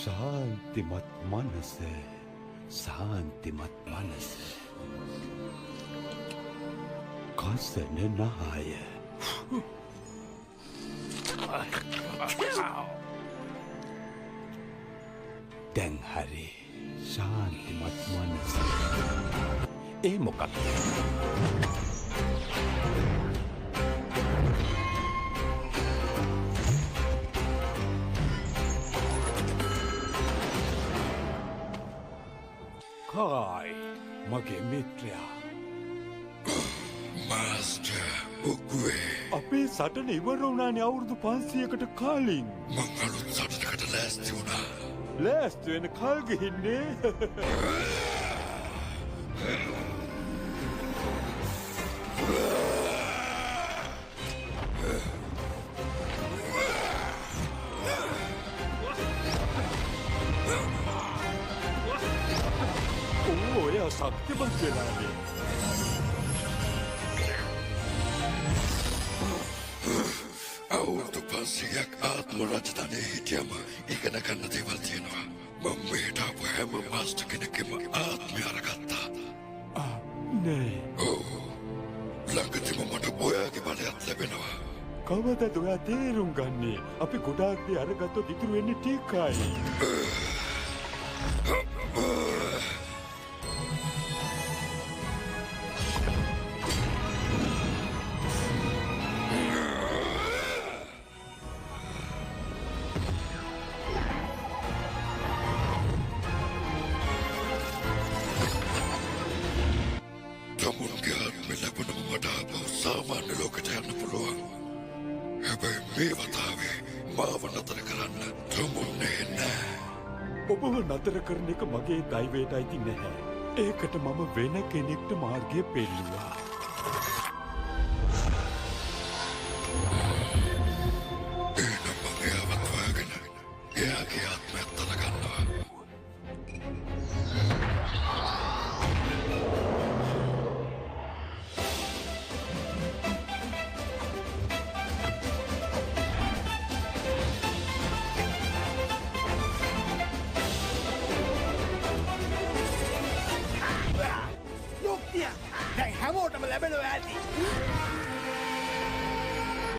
शांतिमत मनस शांतिमत मनस කසන නහය දැන් හරි ශාන්තිමත් මනස ඒ මොකක්ද කායි මගේ මිත්‍රයා Master Ukwe. අපේ සටන ඉවර වුණානේ අවුරුදු 500කට කලින්. මං අලුත් සටනකට ලෑස්ති වුණා. ලෑස්ති වෙන කල් ගිහින්නේ. ඔයා ශක්තිමත් වෙලානේ. අවුරුදු 500ක් ආත්ම රජධානයේ හිටියම ඉගෙන ගන්න දේවල් තියෙනවා. මම මෙහෙට ආපු හැම මාස්ටර් කෙනෙක්ගේම ආත්මය අරගත්තා. නෑ. ඔව්. ළඟදිම මට ඔයාගේ බලයක් ලැබෙනවා. කවදද ඔයා තේරුම් ගන්නේ? අපි ගොඩාක් දේ අරගත්තොත් ඉතුරු වෙන්නේ ටිකයි. සාමාන්‍ය ලෝකෙට යන්න පුළුවන්. හැබැයි මේ වතාවේ මාව නතර කරන්න තමුන්නේ නෑ. ඔබව නතර කරන එක මගේ දෛවයට අයිති නැහැ. ඒකට මම වෙන කෙනෙක්ට මාර්ගය පෙන්නුවා.